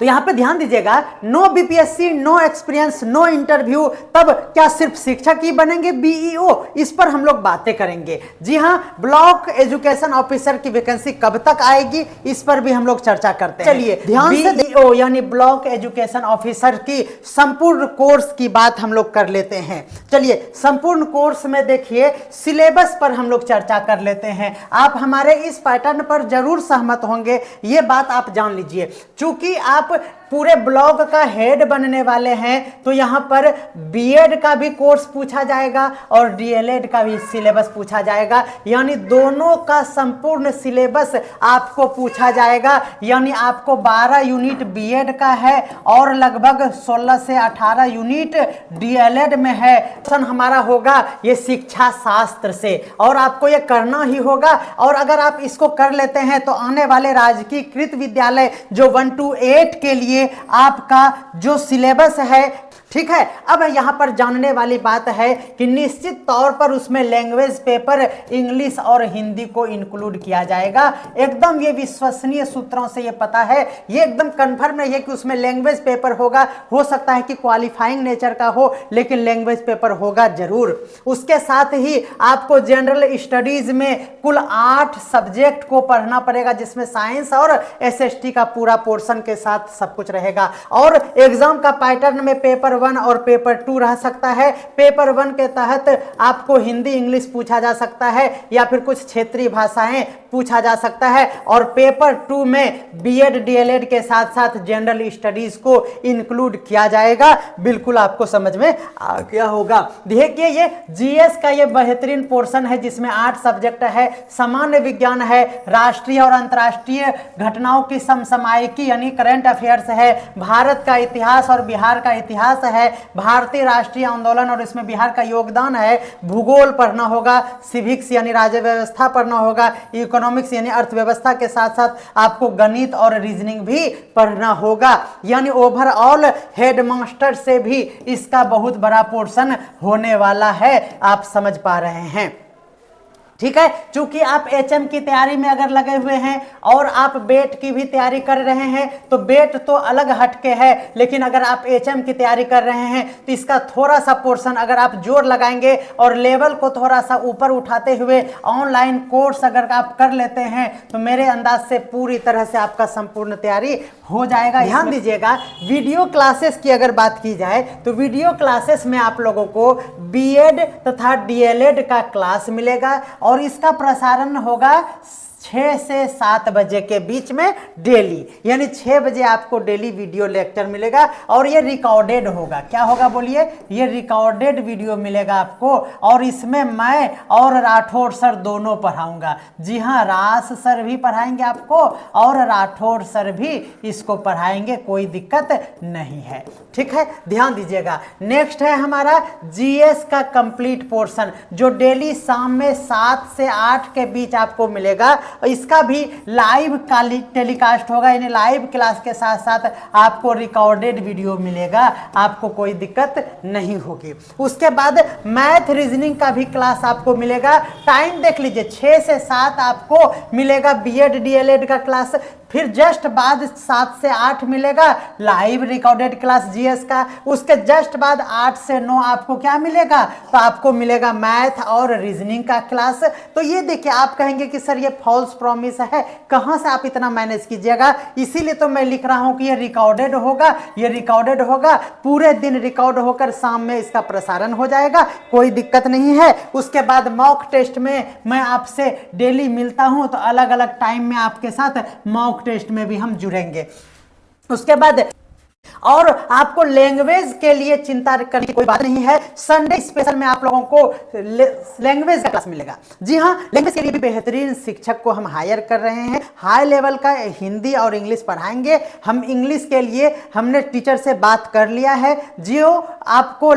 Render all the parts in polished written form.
तो यहाँ पे ध्यान दीजिएगा, no BPSC, no experience, no interview, तब क्या सिर्फ शिक्षक ही बनेंगे बीईओ? इस पर हम लोग बातें करेंगे। जी हाँ, ब्लॉक एजुकेशन ऑफिसर की वैकेंसी कब तक आएगी, इस पर भी हम लोग चर्चा करते हैं। चलिए ध्यान से बीईओ यानी ब्लॉक एजुकेशन ऑफिसर की संपूर्ण कोर्स की बात हम लोग कर लेते हैं। चलिए संपूर्ण कोर्स में देखिए सिलेबस पर हम लोग चर्चा कर लेते हैं। आप हमारे इस पैटर्न पर जरूर सहमत होंगे, ये बात आप जान लीजिए। चूंकि आप पूरे ब्लॉक का हेड बनने वाले हैं तो यहां पर बीएड का भी कोर्स पूछा जाएगा और डीएलएड का भी सिलेबस पूछा जाएगा, यानी दोनों का संपूर्ण सिलेबस आपको पूछा जाएगा। यानी आपको 12 यूनिट बीएड का है और लगभग 16 से 18 यूनिट डीएलएड में है। क्वेश्चन हमारा होगा ये शिक्षा शास्त्र से और आपको ये करना ही होगा। और अगर आप इसको कर लेते हैं तो आने वाले राजकीयकृत विद्यालय जो 1 to 8 के लिए आपका जो सिलेबस है, ठीक है। अब यहां पर जानने वाली बात है कि निश्चित तौर पर उसमें लैंग्वेज पेपर इंग्लिश और हिंदी को इंक्लूड किया जाएगा। एकदम ये विश्वसनीय सूत्रों से ये पता है, ये एकदम कंफर्म नहीं है कि उसमें लैंग्वेज पेपर होगा। हो सकता है कि क्वालिफाइंग नेचर का हो, लेकिन लैंग्वेज पेपर होगा जरूर। उसके साथ ही आपको जनरल स्टडीज में कुल 8 सब्जेक्ट को पढ़ना पड़ेगा, जिसमें साइंस और एसएसटी का पूरा पोर्शन के साथ सब कुछ रहेगा। और एग्जाम का पैटर्न में पेपर 1 और पेपर 2 रह सकता है। पेपर 1 के तहत आपको हिंदी इंग्लिश पूछा जा सकता है या फिर कुछ क्षेत्रीय भाषाएं पूछा जा सकता है, और पेपर 2 में बीएड डीएलएड के साथ साथ जनरल स्टडीज को इंक्लूड किया जाएगा। बिल्कुल आपको समझ में आ गया होगा। देखिए ये जीएस का ये बेहतरीन पोर्शन है जिसमें 8 सब्जेक्ट है। सामान्य विज्ञान है, राष्ट्रीय और अंतर्राष्ट्रीय घटनाओं की समसामयिकी यानी करंट अफेयर्स है, भारत का इतिहास और बिहार का इतिहास है, भारतीय राष्ट्रीय आंदोलन और इसमें बिहार का योगदान है, भूगोल पढ़ना होगा, सिविक्स यानी राज्य व्यवस्था पढ़ना होगा, इकोनॉमिक्स यानी अर्थव्यवस्था के साथ साथ आपको गणित और रीजनिंग भी पढ़ना होगा। यानी ओवरऑल हेडमास्टर से भी इसका बहुत बड़ा पोर्शन होने वाला है। आप समझ पा रहे हैं, ठीक है। चूंकि आप एचएम की तैयारी में अगर लगे हुए हैं और आप बेट की भी तैयारी कर रहे हैं तो बेट तो अलग हटके है, लेकिन अगर आप एचएम की तैयारी कर रहे हैं तो इसका थोड़ा सा पोर्शन अगर आप जोर लगाएंगे और लेवल को थोड़ा सा ऊपर उठाते हुए ऑनलाइन कोर्स अगर आप कर लेते हैं तो मेरे अंदाज से पूरी तरह से आपका संपूर्ण तैयारी हो जाएगा। ध्यान दीजिएगा, वीडियो क्लासेस की अगर बात की जाए तो वीडियो क्लासेस में आप लोगों को बीएड तथा डीएलएड का क्लास मिलेगा और इसका प्रसारण होगा 6 से 7 बजे के बीच में डेली, यानी 6 बजे आपको डेली वीडियो लेक्चर मिलेगा और ये रिकॉर्डेड होगा। क्या होगा बोलिए? ये रिकॉर्डेड वीडियो मिलेगा आपको और इसमें मैं और राठौड़ सर दोनों पढ़ाऊंगा। जी हाँ, रास सर भी पढ़ाएंगे आपको और राठौड़ सर भी इसको पढ़ाएंगे, कोई दिक्कत नहीं है, ठीक है। ध्यान दीजिएगा, नेक्स्ट है हमारा जीएस का कंप्लीट पोर्शन जो डेली शाम में 7 से 8 के बीच आपको मिलेगा। इसका भी लाइव टेलीकास्ट होगा, यानी लाइव क्लास के साथ साथ आपको रिकॉर्डेड वीडियो मिलेगा, आपको कोई दिक्कत नहीं होगी। उसके बाद मैथ रीजनिंग का भी क्लास आपको मिलेगा। टाइम देख लीजिए, 6 से 7 आपको मिलेगा बीएड डीएलएड का क्लास, फिर जस्ट बाद 7 से 8 मिलेगा लाइव रिकॉर्डेड क्लास जीएस का। उसके जस्ट बाद 8 से 9 आपको क्या मिलेगा? तो आपको मिलेगा मैथ और रीजनिंग का क्लास। तो ये देखिए, आप कहेंगे कि सर ये फॉल्स प्रॉमिस है, कहां से आप इतना मैनेज कीजिएगा? इसीलिए तो मैं लिख रहा हूं कि ये रिकॉर्डेड होगा, ये रिकॉर्डेड होगा, पूरे दिन रिकॉर्ड होकर शाम में इसका प्रसारण हो जाएगा, कोई दिक्कत नहीं है। उसके बाद मॉक टेस्ट में मैं आपसे डेली मिलता हूं, तो अलग अलग टाइम में आपके साथ मॉक टेस्ट में भी हम जुड़ेंगे। उसके बाद और आपको लैंग्वेज के लिए चिंता करने की कोई बात नहीं है। संडे स्पेशल में आप लोगों को लैंग्वेज का क्लास मिलेगा। जी हाँ, लैंग्वेज के लिए भी बेहतरीन शिक्षक को हम हायर कर रहे हैं। हाई लेवल का हिंदी और इंग्लिश पढ़ाएंगे। हम इंग्लिश के लिए हमने टीचर से बात कर लिया है, जो आपको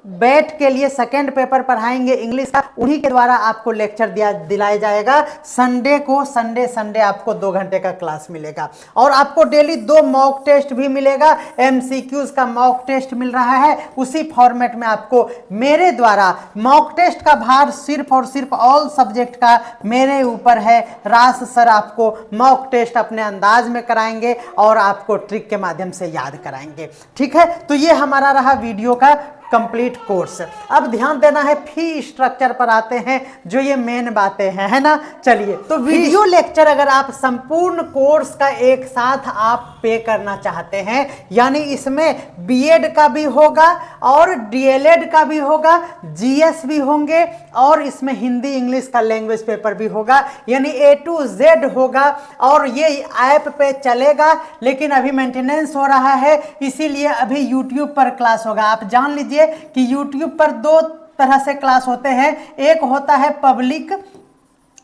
बैठ के लिए सेकेंड पेपर पढ़ाएंगे इंग्लिश का, उन्हीं के द्वारा आपको लेक्चर दिलाया जाएगा। संडे आपको 2 घंटे का क्लास मिलेगा और आपको डेली 2 मॉक टेस्ट भी मिलेगा। एमसीक्यूज का मॉक टेस्ट मिल रहा है, उसी फॉर्मेट में आपको मेरे द्वारा मॉक टेस्ट का भार सिर्फ और सिर्फ ऑल सब्जेक्ट का मेरे ऊपर है। रास सर आपको मॉक टेस्ट अपने अंदाज में कराएंगे और आपको ट्रिक के माध्यम से याद कराएंगे। ठीक है, तो ये हमारा रहा वीडियो का कंप्लीट कोर्स। अब ध्यान देना है फी स्ट्रक्चर पर आते हैं, जो ये मेन बातें हैं, है ना। चलिए, तो वीडियो लेक्चर अगर आप संपूर्ण कोर्स का एक साथ आप पे करना चाहते हैं, यानी इसमें बीएड का भी होगा और डीएलएड का भी होगा, जीएस भी होंगे और इसमें हिंदी इंग्लिश का लैंग्वेज पेपर भी होगा, यानी A to Z होगा और ये ऐप पे चलेगा। लेकिन अभी मेंटेनेंस हो रहा है, इसीलिए अभी यूट्यूब पर क्लास होगा। आप जान लीजिए कि YouTube पर 2 तरह से क्लास होते हैं। एक होता है पब्लिक,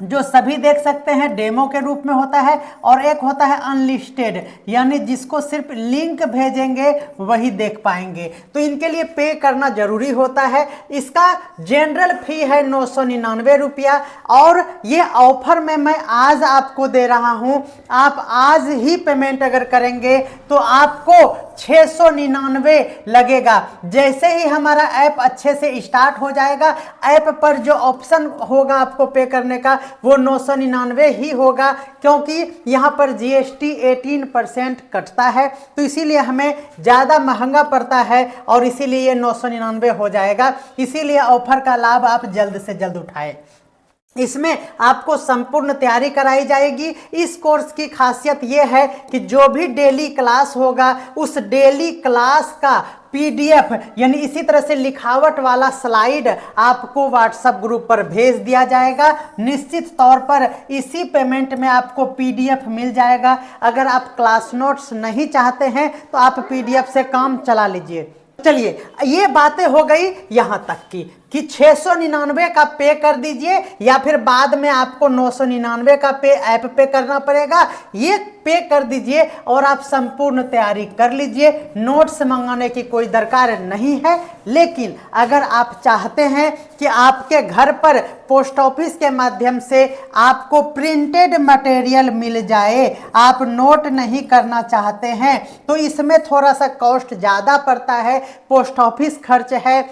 जो सभी देख सकते हैं, डेमो के रूप में होता है, और एक होता है अनलिस्टेड, यानी जिसको सिर्फ लिंक भेजेंगे वही देख पाएंगे। तो इनके लिए पे करना जरूरी होता है। इसका जनरल फी है 999 रुपया और ये ऑफर में मैं आज आपको दे रहा हूं। आप आज ही पेमेंट अगर करेंगे तो आपको 699 लगेगा। जैसे ही हमारा ऐप अच्छे से स्टार्ट हो जाएगा, ऐप पर जो ऑप्शन होगा आपको पे करने का वो 999 ही होगा, क्योंकि यहाँ पर जीएसटी 18% कटता है, तो इसीलिए हमें ज़्यादा महंगा पड़ता है और इसीलिए ये 999 हो जाएगा। इसीलिए ऑफर का लाभ आप जल्द से जल्द उठाएं। इसमें आपको संपूर्ण तैयारी कराई जाएगी। इस कोर्स की खासियत यह है कि जो भी डेली क्लास होगा उस डेली क्लास का पीडीएफ, यानी इसी तरह से लिखावट वाला स्लाइड आपको व्हाट्सएप ग्रुप पर भेज दिया जाएगा। निश्चित तौर पर इसी पेमेंट में आपको पीडीएफ मिल जाएगा। अगर आप क्लास नोट्स नहीं चाहते हैं तो आप पीडीएफ से काम चला लीजिए। चलिए, ये बातें हो गई यहां तक कि 699 का पे कर दीजिए या फिर बाद में आपको 999 का पे ऐप पे करना पड़ेगा। ये पे कर दीजिए और आप संपूर्ण तैयारी कर लीजिए। नोट्स मंगाने की कोई दरकार नहीं है। लेकिन अगर आप चाहते हैं कि आपके घर पर पोस्ट ऑफिस के माध्यम से आपको प्रिंटेड मटेरियल मिल जाए, आप नोट नहीं करना चाहते हैं, तो इसमें थोड़ा सा कॉस्ट ज़्यादा पड़ता है। पोस्ट ऑफिस खर्च है,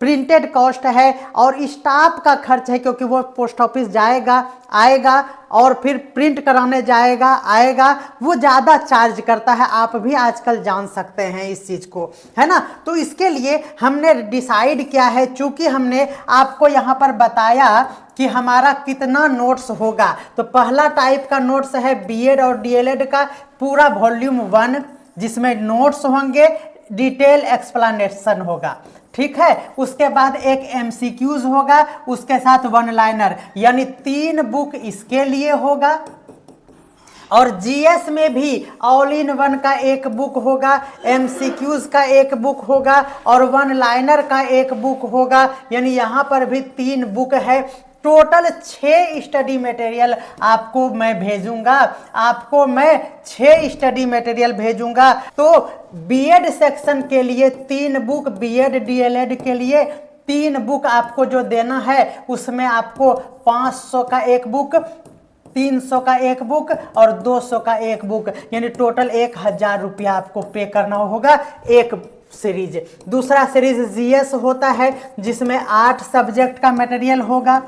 प्रिंटेड कॉस्ट है और स्टाफ का खर्च है, क्योंकि वो पोस्ट ऑफिस जाएगा आएगा और फिर प्रिंट कराने जाएगा आएगा, वो ज़्यादा चार्ज करता है। आप भी आजकल जान सकते हैं इस चीज़ को, है ना। तो इसके लिए हमने डिसाइड किया है, चूँकि हमने आपको यहाँ पर बताया कि हमारा कितना नोट्स होगा, तो पहला टाइप का नोट्स है बीएड और डीएलएड का पूरा वॉल्यूम 1, जिसमें नोट्स होंगे, डिटेल एक्सप्लेनेशन होगा। ठीक है, उसके बाद एक एमसीक्यूज होगा, उसके साथ 1 लाइनर, यानी 3 बुक इसके लिए होगा। और जीएस में भी ऑल इन वन का एक बुक होगा, एमसीक्यूज का एक बुक होगा और 1 लाइनर का एक बुक होगा, यानी यहाँ पर भी 3 बुक है। टोटल 6 स्टडी मटेरियल आपको मैं भेजूंगा, आपको मैं 6 स्टडी मटेरियल भेजूंगा। तो बीएड सेक्शन के लिए 3 बुक, बीएड डीएलएड के लिए 3 बुक आपको जो देना है, उसमें आपको 500 का एक बुक, 300 का एक बुक और 200 का एक बुक, यानी टोटल 1000 रुपया आपको पे करना होगा एक सीरीज। दूसरा सीरीज जीएस होता है, जिसमें 8 सब्जेक्ट का मटेरियल होगा।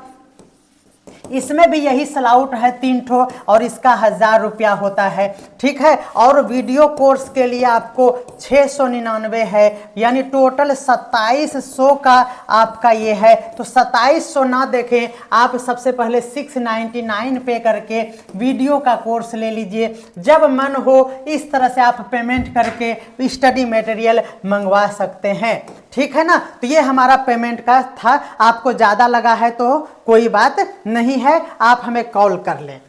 इसमें भी यही स्लाउट है 3 ठो और इसका 1000 रुपया होता है। ठीक है, और वीडियो कोर्स के लिए आपको 699 है, यानी टोटल 2700 का आपका ये है। तो 2700 ना देखें, आप सबसे पहले 699 पे करके वीडियो का कोर्स ले लीजिए। जब मन हो इस तरह से आप पेमेंट करके स्टडी मटेरियल मंगवा सकते हैं। ठीक है ना। तो ये हमारा पेमेंट का था। आपको ज़्यादा लगा है तो कोई बात नहीं है, आप हमें कॉल कर लें।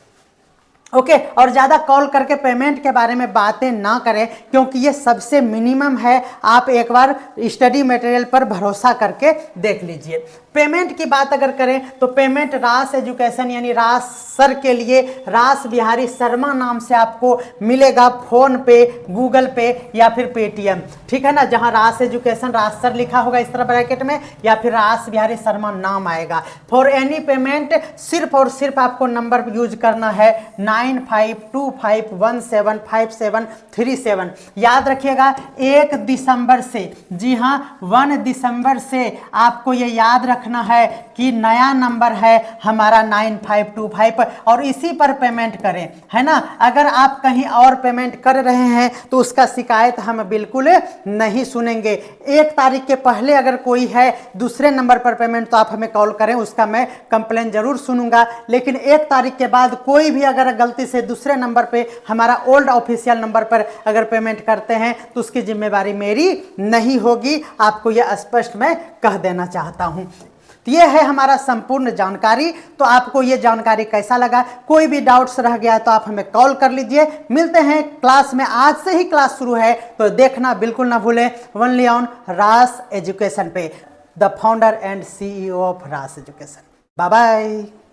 ओके, और ज़्यादा कॉल करके पेमेंट के बारे में बातें ना करें, क्योंकि ये सबसे मिनिमम है। आप एक बार स्टडी मटेरियल पर भरोसा करके देख लीजिए। पेमेंट की बात अगर करें तो पेमेंट रास एजुकेशन यानी रास सर के लिए रास बिहारी शर्मा नाम से आपको मिलेगा, फोन पे, गूगल पे या फिर पेटीएम, ठीक है ना। जहां रास एजुकेशन रास सर लिखा होगा इस तरह ब्रैकेट में, या फिर रास बिहारी शर्मा नाम आएगा। फॉर एनी पेमेंट सिर्फ और सिर्फ आपको नंबर यूज करना है 9525175737। याद रखिएगा 1 दिसंबर से, जी हाँ 1 दिसंबर से आपको ये याद रखना है कि नया नंबर है हमारा 9525 और इसी पर पेमेंट करें, है ना। अगर आप कहीं और पेमेंट कर रहे हैं तो उसका शिकायत हम बिल्कुल नहीं सुनेंगे। 1 तारीख के पहले अगर कोई है दूसरे नंबर पर पेमेंट तो आप हमें कॉल करें, उसका मैं कंप्लेन जरूर सुनूंगा। लेकिन 1 तारीख के बाद कोई भी अगर गलती से दूसरे नंबर पे हमारा ओल्ड ऑफिशियल नंबर पर अगर पेमेंट करते हैं तो उसकी जिम्मेवारी मेरी नहीं होगी, आपको यह स्पष्ट मैं कह देना चाहता हूं। ये है हमारा संपूर्ण जानकारी। तो आपको ये जानकारी कैसा लगा? कोई भी डाउट्स रह गया है तो आप हमें कॉल कर लीजिए। मिलते हैं क्लास में, आज से ही क्लास शुरू है तो देखना बिल्कुल ना भूलें, ओनली ऑन रास एजुकेशन पे, the founder and CEO of Ras Education. Bye bye.